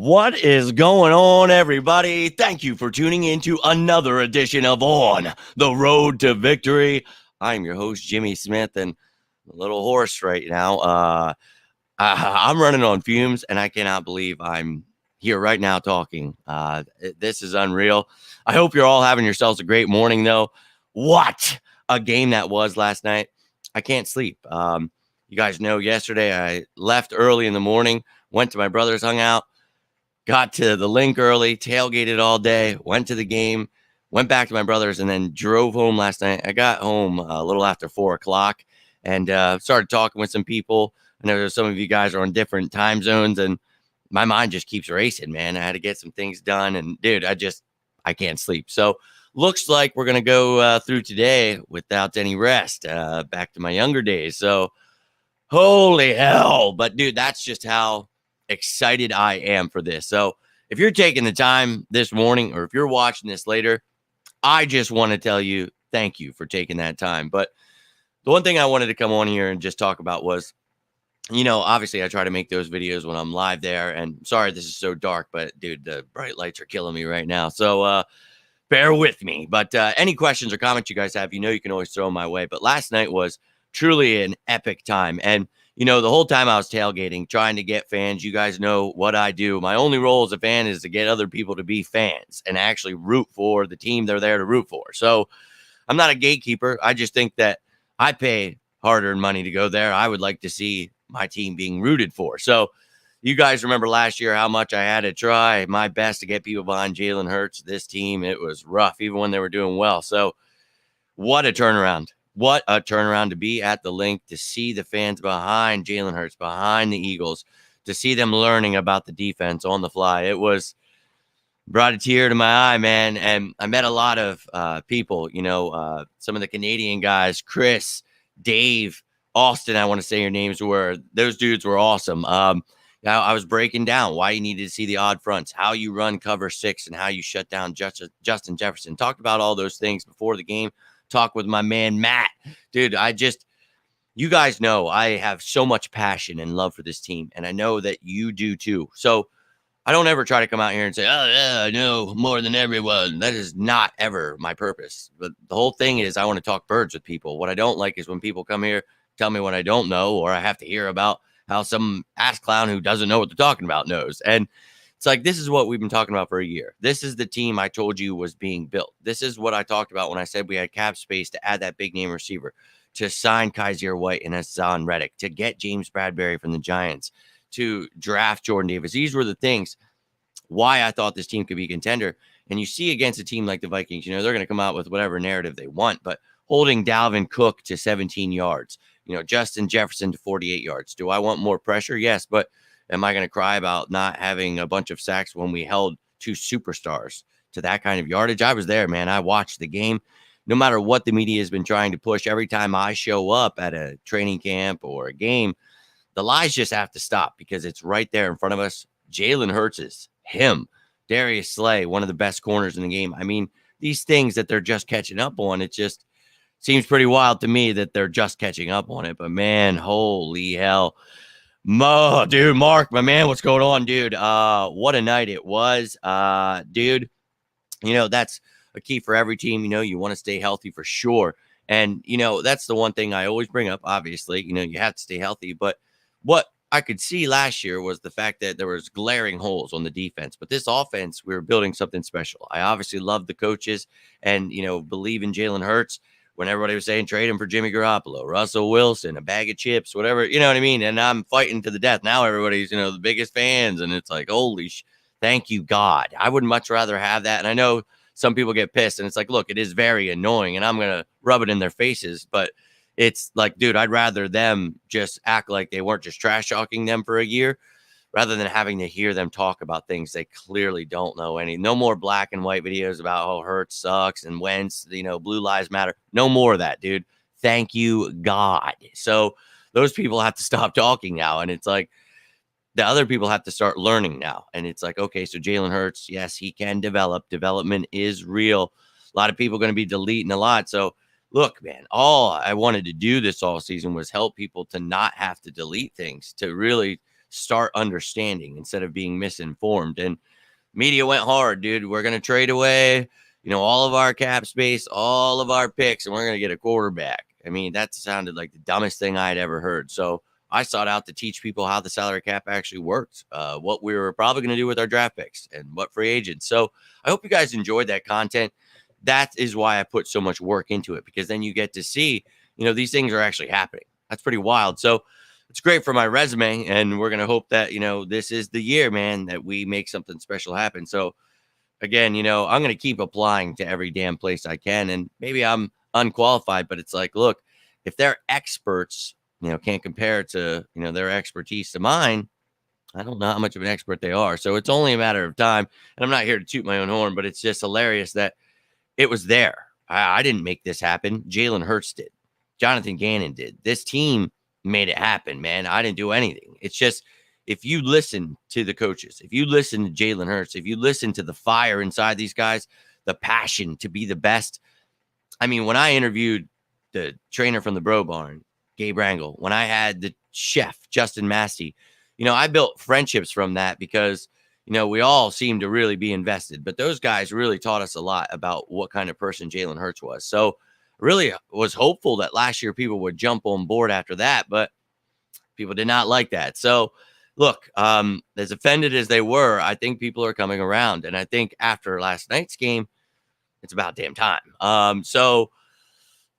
What is going on, everybody? Thank you for tuning in to another edition of On the Road to Victory. I'm your host, Jimmy Smith, and I'm a little hoarse right now. I'm running on fumes, and I cannot believe I'm here right now talking. This is unreal. I hope you're all having yourselves a great morning, though. What a game that was last night. I can't sleep. You guys know yesterday I left early in the morning, went to my brother's, hung out. Got to the link early, tailgated all day, went to the game, went back to my brother's, and then drove home last night. I got home a little after 4 o'clock and started talking with some people. I know some of you guys are on different time zones, and my mind just keeps racing, man. I had to get some things done, and dude, I can't sleep. So looks like we're going to go through today without any rest, back to my younger days. So holy hell. But dude, that's just how excited I am for this. So if you're taking the time this morning, or if you're watching this later, I just want to tell you thank you for taking that time. But the one thing I wanted to come on here and just talk about was, obviously I try to make those videos when I'm live there, and sorry this is so dark, but dude, the bright lights are killing me right now. So bear with me. But any questions or comments you guys have, you can always throw them my way. But last night was truly an epic time. And the whole time I was tailgating, trying to get fans. You guys know what I do. My only role as a fan is to get other people to be fans and actually root for the team they're there to root for. So I'm not a gatekeeper. I just think that I pay hard-earned money to go there. I would like to see my team being rooted for. So you guys remember last year how much I had to try my best to get people behind Jalen Hurts. This team, it was rough, even when they were doing well. So what a turnaround. What a turnaround to be at the link, to see the fans behind Jalen Hurts, behind the Eagles, to see them learning about the defense on the fly. It brought a tear to my eye, man. And I met a lot of people, some of the Canadian guys, Chris, Dave, Austin, I want to say your names were. Those dudes were awesome. I was breaking down why you needed to see the odd fronts, how you run cover 6, and how you shut down Justin Jefferson. Talked about all those things before the game. Talk with my man, Matt. Dude, you guys know I have so much passion and love for this team, and I know that you do too. So I don't ever try to come out here and say, oh, yeah, I know more than everyone. That is not ever my purpose. But the whole thing is I want to talk birds with people. What I don't like is when people come here, tell me what I don't know, or I have to hear about how some ass clown who doesn't know what they're talking about knows. And it's like, this is what we've been talking about for a year. This is the team I told you was being built. This is what I talked about when I said we had cap space to add that big name receiver, to sign Kaiser White and Hassan Reddick, to get James Bradbury from the Giants, to draft Jordan Davis. These were the things why I thought this team could be a contender. And you see against a team like the Vikings, they're going to come out with whatever narrative they want, but holding Dalvin Cook to 17 yards, Justin Jefferson to 48 yards. Do I want more pressure? Yes, but am I going to cry about not having a bunch of sacks when we held 2 superstars to that kind of yardage? I was there, man. I watched the game. No matter what the media has been trying to push, every time I show up at a training camp or a game, the lies just have to stop, because it's right there in front of us. Jalen Hurts is him. Darius Slay, one of the best corners in the game. I mean, these things that they're just catching up on, it just seems pretty wild to me that they're just catching up on it. But man, holy hell. Dude, Mark, my man, what's going on, dude? What a night it was. Dude, that's a key for every team. You want to stay healthy for sure. And, that's the one thing I always bring up. Obviously, you have to stay healthy. But what I could see last year was the fact that there was glaring holes on the defense. But this offense, we were building something special. I obviously love the coaches and, believe in Jalen Hurts. When everybody was saying trade him for Jimmy Garoppolo, Russell Wilson, a bag of chips, whatever, you know what I mean? And I'm fighting to the death. Now everybody's, the biggest fans. And it's like, thank you, God. I would much rather have that. And I know some people get pissed, and it's like, look, it is very annoying, and I'm going to rub it in their faces. But it's like, dude, I'd rather them just act like they weren't just trash talking them for a year, rather than having to hear them talk about things they clearly don't know any. No more black and white videos about how Hurts sucks and Wentz, blue lives matter. No more of that, dude. Thank you, God. So those people have to stop talking now. And it's like, the other people have to start learning now. And it's like, okay, so Jalen Hurts, yes, he can develop. Development is real. A lot of people are going to be deleting a lot. So look, man, all I wanted to do this all season was help people to not have to delete things, to really start understanding instead of being misinformed. And media went hard, dude. We're going to trade away, all of our cap space, all of our picks, and we're going to get a quarterback. I mean, that sounded like the dumbest thing I'd ever heard. So I sought out to teach people how the salary cap actually works, what we were probably going to do with our draft picks and what free agents. So I hope you guys enjoyed that content. That is why I put so much work into it, because then you get to see, these things are actually happening. That's pretty wild. So it's great for my resume, and we're going to hope that, this is the year, man, that we make something special happen. So again, I'm going to keep applying to every damn place I can, and maybe I'm unqualified, but it's like, look, if they're experts, can't compare to, their expertise to mine, I don't know how much of an expert they are. So it's only a matter of time. And I'm not here to toot my own horn, but it's just hilarious that it was there. I didn't make this happen. Jalen Hurts did. Jonathan Gannon did. This team made it happen, man. I didn't do anything. It's just, if you listen to the coaches, if you listen to Jalen Hurts, if you listen to the fire inside these guys, the passion to be the best. I mean, when I interviewed the trainer from the Bro Barn, Gabe Rangel, when I had the chef, Justin Massey, I built friendships from that because, we all seemed to really be invested. But those guys really taught us a lot about what kind of person Jalen Hurts was. So really was hopeful that last year people would jump on board after that, but people did not like that. So look, as offended as they were, I think people are coming around. And I think after last night's game, it's about damn time. So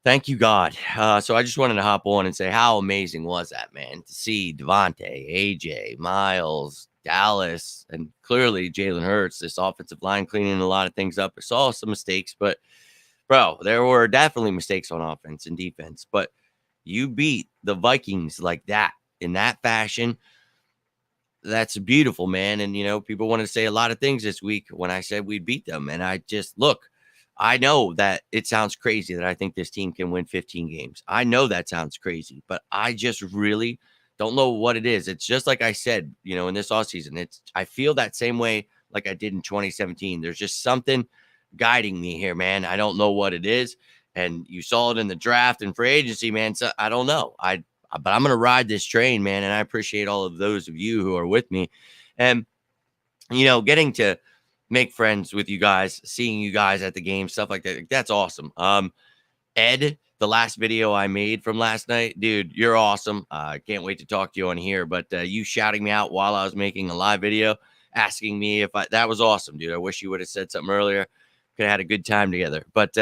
thank you, God. So I just wanted to hop on and say, how amazing was that, man, to see Devontae, AJ, Miles, Dallas, and clearly Jalen Hurts, this offensive line cleaning a lot of things up. I saw some mistakes, but bro, there were definitely mistakes on offense and defense, but you beat the Vikings like that in that fashion. That's beautiful, man. And, people want to say a lot of things this week when I said we'd beat them. And I just, look, I know that it sounds crazy that I think this team can win 15 games. I know that sounds crazy, but I just really don't know what it is. It's just like I said, in this offseason, I feel that same way like I did in 2017. There's just something guiding me here, man. I don't know what it is. And you saw it in the draft and free agency, man. So I don't know. But I'm going to ride this train, man. And I appreciate all of those of you who are with me. And, getting to make friends with you guys, seeing you guys at the game, stuff like that. That's awesome. Ed, the last video I made from last night, dude, you're awesome. I can't wait to talk to you on here. But you shouting me out while I was making a live video, asking me if that was awesome, dude. I wish you would have said something earlier. Could have had a good time together. But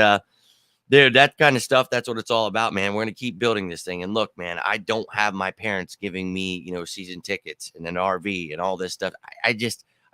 dude, that kind of stuff, that's what it's all about, man. We're going to keep building this thing. And look, man, I don't have my parents giving me, season tickets and an RV and all this stuff. I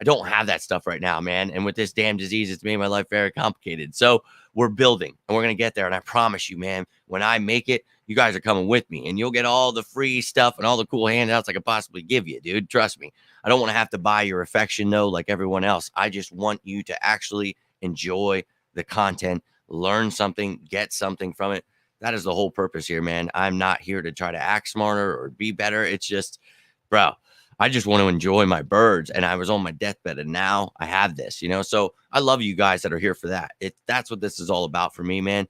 don't have that stuff right now, man. And with this damn disease, it's made my life very complicated. So we're building and we're going to get there. And I promise you, man, when I make it, you guys are coming with me and you'll get all the free stuff and all the cool handouts I could possibly give you, dude. Trust me. I don't want to have to buy your affection, though, like everyone else. I just want you to actually enjoy the content, learn something, get something from it. That is the whole purpose here, man. I'm not here to try to act smarter or be better. It's just, bro, I just want to enjoy my birds. And I was on my deathbed and now I have this, so I love you guys that are here for that. That's what this is all about for me, man.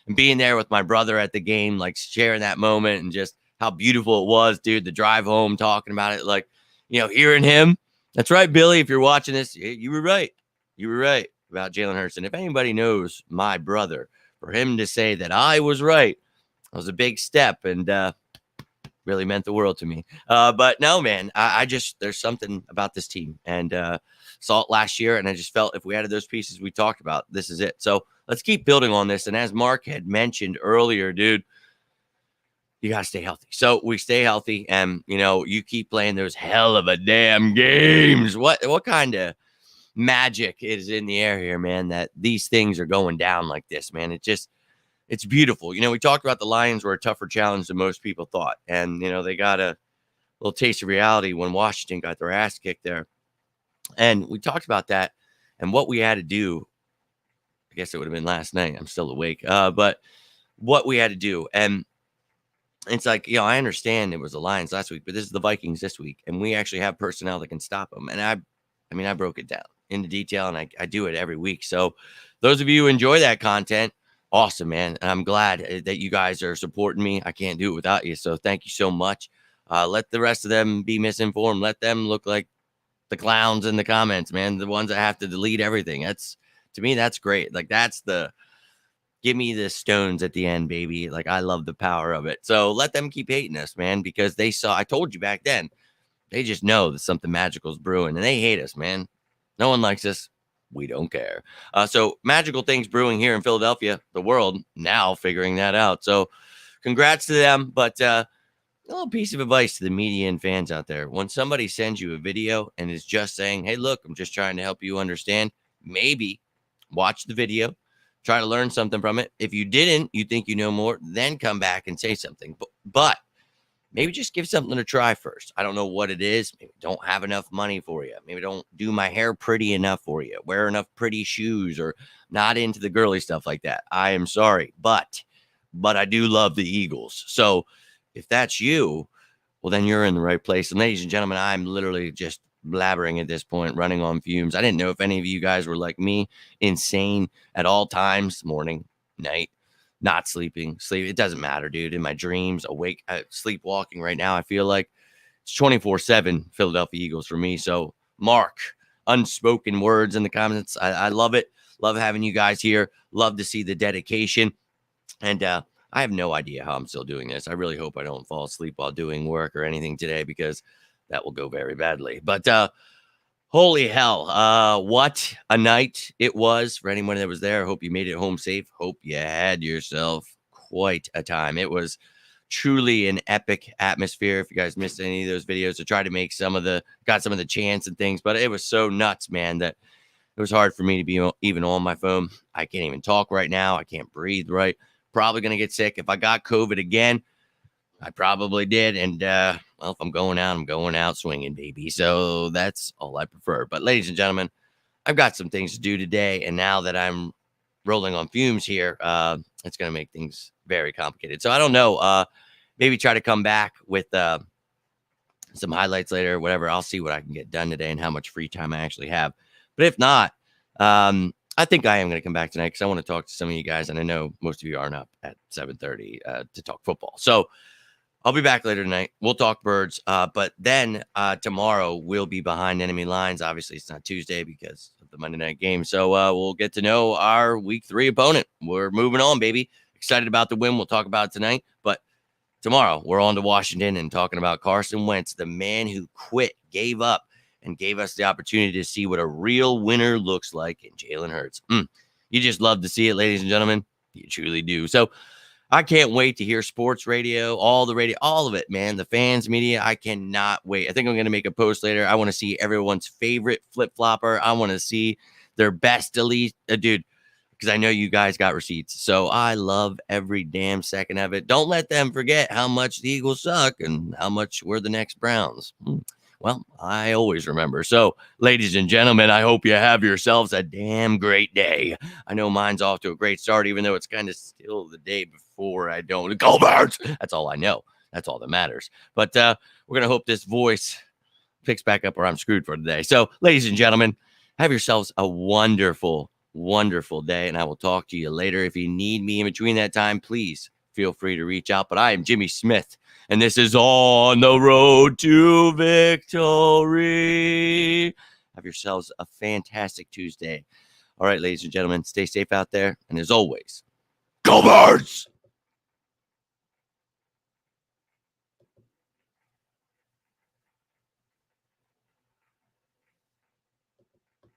And being there with my brother at the game, like sharing that moment and just how beautiful it was, dude, the drive home, talking about it, like, hearing him. That's right, Billy. If you're watching this, you were right. You were right about Jalen Hurts. And if anybody knows my brother, for him to say that I was right, that was a big step and really meant the world to me. But no, man, I just, there's something about this team and saw it last year. And I just felt if we added those pieces we talked about, this is it. So let's keep building on this. And as Mark had mentioned earlier, dude, you got to stay healthy. So we stay healthy and, you keep playing those hell of a damn games. What kind of magic is in the air here, man, that these things are going down like this, man. It's beautiful. We talked about the Lions were a tougher challenge than most people thought. And, they got a little taste of reality when Washington got their ass kicked there. And we talked about that and what we had to do. I guess it would have been last night. I'm still awake. But what we had to do. And it's like, I understand it was the Lions last week, but this is the Vikings this week. And we actually have personnel that can stop them. And I broke it down into detail and I do it every week. So those of you who enjoy that content, awesome, man. And I'm glad that you guys are supporting me. I can't do it without you. So thank you so much. Let the rest of them be misinformed. Let them look like the clowns in the comments, man. The ones that have to delete everything. To me, that's great. Like, that's the give me the stones at the end, baby. Like, I love the power of it. So let them keep hating us, man, because they saw, I told you back then, they just know that something magical is brewing and they hate us, man. No one likes us. We don't care. So magical things brewing here in Philadelphia, the world now figuring that out. So congrats to them. But a little piece of advice to the media and fans out there. When somebody sends you a video and is just saying, hey, look, I'm just trying to help you understand, maybe watch the video, try to learn something from it. If you didn't, you think you know more, then come back and say something. But maybe just give something a try first. I don't know what it is. Maybe don't have enough money for you. Maybe don't do my hair pretty enough for you. Wear enough pretty shoes, or not into the girly stuff like that. I am sorry, but I do love the Eagles. So if that's you, well, then you're in the right place. And ladies and gentlemen, I'm literally just blabbering at this point, running on fumes. I didn't know if any of you guys were like me, insane at all times, morning, night, not sleeping, sleep. It doesn't matter, dude. In my dreams, awake, sleepwalking right now. I feel like it's 24/7 Philadelphia Eagles for me. So Mark, unspoken words in the comments. I love it. Love having you guys here. Love to see the dedication. And I have no idea how I'm still doing this. I really hope I don't fall asleep while doing work or anything today, because that will go very badly. But holy hell, what a night it was for anyone that was there. Hope you made it home safe. Hope you had yourself quite a time. It was truly an epic atmosphere. If you guys missed any of those videos, I tried to make got some of the chants and things, but it was so nuts, man, that it was hard for me to be even on my phone. I can't even talk right now. I can't breathe right. Probably going to get sick. If I got COVID again, I probably did. And, well, if I'm going out, I'm going out swinging, baby. So that's all I prefer. But ladies and gentlemen, I've got some things to do today. And now that I'm rolling on fumes here, it's going to make things very complicated. So I don't know. Maybe try to come back with some highlights later, whatever. I'll see what I can get done today and how much free time I actually have. But if not, I think I am going to come back tonight because I want to talk to some of you guys. And I know most of you aren't up at 7:30 to talk football. So I'll be back later tonight. We'll talk birds. But then tomorrow we'll be behind enemy lines. Obviously, it's not Tuesday because of the Monday night game. So we'll get to know our week 3 opponent. We're moving on, baby. Excited about the win. We'll talk about it tonight. But tomorrow we're on to Washington and talking about Carson Wentz, the man who quit, gave up, and gave us the opportunity to see what a real winner looks like in Jalen Hurts. You just love to see it, ladies and gentlemen. You truly do. So I can't wait to hear sports radio, all the radio, all of it, man. The fans, media, I cannot wait. I think I'm going to make a post later. I want to see everyone's favorite flip-flopper. I want to see their best elite, dude, because I know you guys got receipts. So I love every damn second of it. Don't let them forget how much the Eagles suck and how much we're the next Browns. Well, I always remember. So, ladies and gentlemen, I hope you have yourselves a damn great day. I know mine's off to a great start, even though it's kind of still the day before. I don't. Go Birds! That's all I know. That's all that matters. But we're going to hope this voice picks back up or I'm screwed for today. So, ladies and gentlemen, have yourselves a wonderful, wonderful day. And I will talk to you later. If you need me in between that time, please feel free to reach out. But I am Jimmy Smith, and this is On the Road to Victory. Have yourselves a fantastic Tuesday. All right, ladies and gentlemen, stay safe out there. And as always, go Birds!